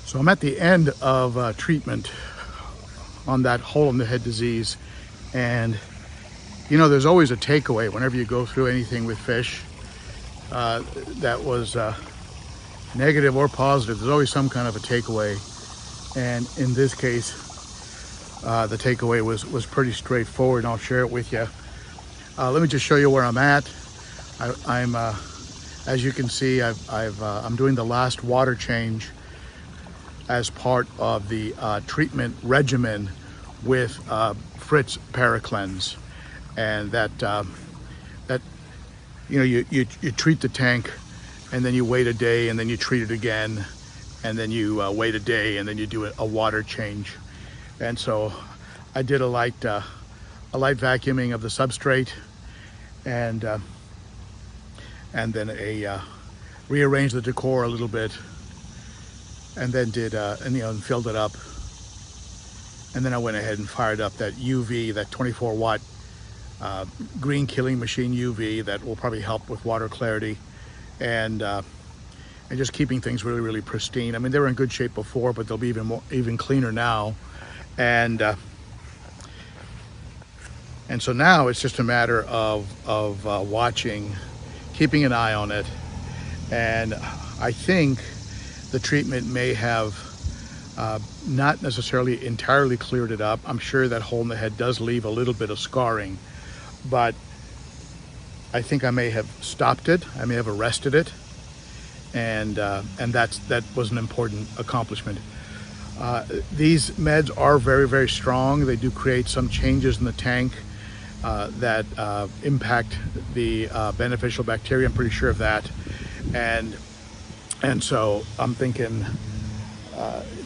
So I'm at the end of treatment on that hole in the head disease, and you know, there's always a takeaway whenever you go through anything with fish that was negative or positive. There's always some kind of a takeaway, and in this case the takeaway was pretty straightforward, and I'll share it with you. Let me just show you where I'm at. I'm as you can see, I'm doing the last water change as part of the treatment regimen with Fritz Paracleanse, and that you know, you treat the tank, and then you wait a day, and then you treat it again, and then you wait a day, and then you do a water change. And so I did a light vacuuming of the substrate, and then rearranged the decor a little bit, and then did and filled it up, and then I went ahead and fired up that UV, that 24 watt green killing machine UV that will probably help with water clarity, and just keeping things really, really pristine. I mean, they were in good shape before, but they'll be even cleaner now, and so now it's just a matter of watching, keeping an eye on it, and I think the treatment may have not necessarily entirely cleared it up. I'm sure that hole in the head does leave a little bit of scarring, but I think I may have stopped it. I may have arrested it, and that was an important accomplishment. These meds are very, very strong. They do create some changes in the tank that impact the beneficial bacteria. I'm pretty sure of that, and so I'm thinking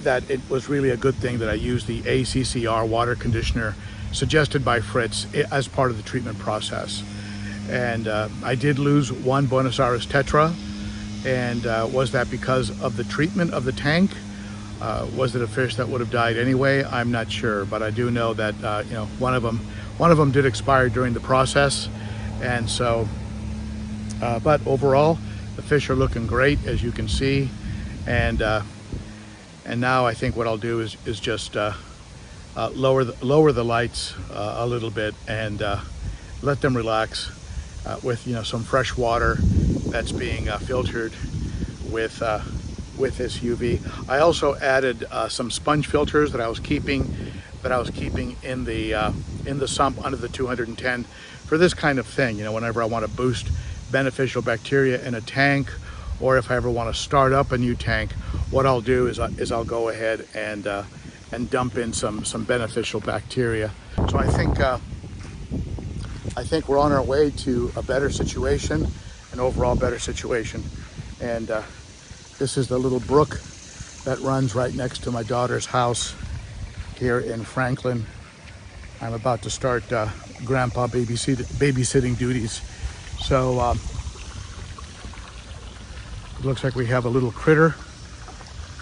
that it was really a good thing that I used the ACCR water conditioner suggested by Fritz as part of the treatment process. And I did lose one Buenos Aires tetra, and was that because of the treatment of the tank? Was it a fish that would have died anyway? I'm not sure, but I do know that you know, one of them did expire during the process, and so but overall the fish are looking great, as you can see, and now I think what I'll do is just lower the lights a little bit, and let them relax with, you know, some fresh water that's being filtered with this UV. I also added some sponge filters that I was keeping in the sump under the 210 for this kind of thing. You know, whenever I want to boost beneficial bacteria in a tank, or if I ever want to start up a new tank, what I'll do is I'll go ahead and dump in some beneficial bacteria. So I think we're on our way to a better situation, an overall better situation. And this is the little brook that runs right next to my daughter's house here in Franklin. I'm about to start grandpa babysitting duties. So it looks like we have a little critter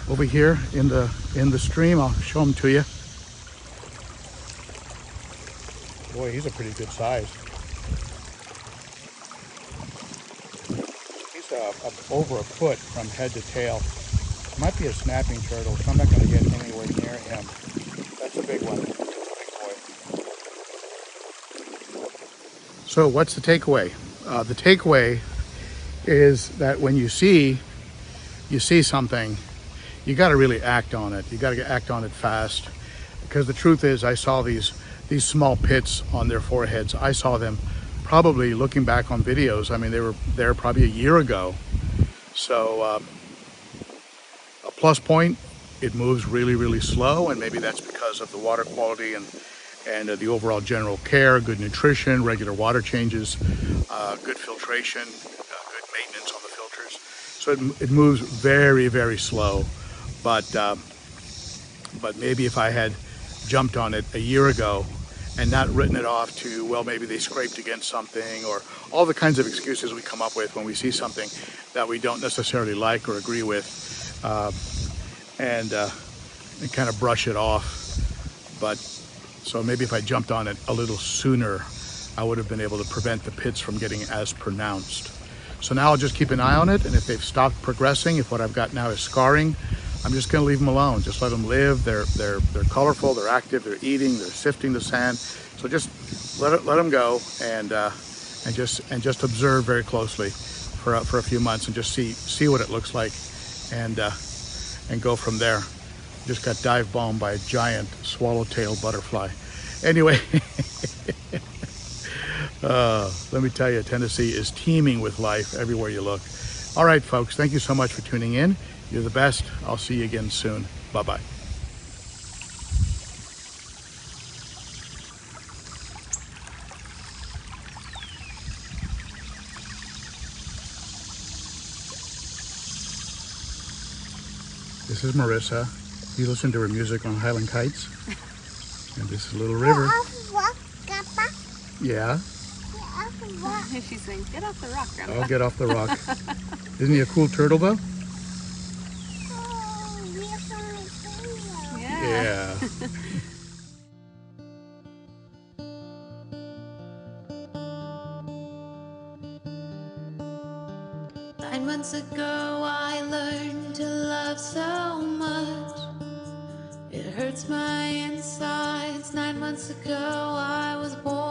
over here in the stream. I'll show him to you. Boy, he's a pretty good size. He's over a foot from head to tail. Might be a snapping turtle, so I'm not going to get anywhere near him. That's a big one. Big boy. So what's the takeaway? The takeaway is that when you see something, you got to really act on it. You got to act on it fast, because the truth is, I saw these small pits on their foreheads. I saw them probably, looking back on videos, I mean, they were there probably a year ago. So a plus point, it moves really, really slow, and maybe that's because of the water quality and the overall general care, good nutrition, regular water changes, good filtration, good maintenance on the filters. So it moves very, very slow. But maybe if I had jumped on it a year ago and not written it off to, well, maybe they scraped against something, or all the kinds of excuses we come up with when we see something that we don't necessarily like or agree with, and kind of brush it off. But so maybe if I jumped on it a little sooner, I would have been able to prevent the pits from getting as pronounced. So now I'll just keep an eye on it, and if they've stopped progressing, if what I've got now is scarring, I'm just going to leave them alone. Just let them live. They're colorful. They're active. They're eating. They're sifting the sand. So just let them go and just observe very closely for a few months and just see what it looks like, and go from there. Just got dive bombed by a giant swallowtail butterfly. Anyway, let me tell you, Tennessee is teeming with life everywhere you look. All right, folks, thank you so much for tuning in. You're the best. I'll see you again soon. Bye-bye. This is Marissa. You listen to her music on Highland Kites. And this is a little river. Get off the rock, Grandpa. Yeah? Get off the rock. She's saying, get off the rock, Grandpa. I'll get off the rock. Isn't he a cool turtle, though? Oh, we're going to Yeah. Yeah. 9 months ago I learned to love so much. It hurts my insides. 9 months ago I was born.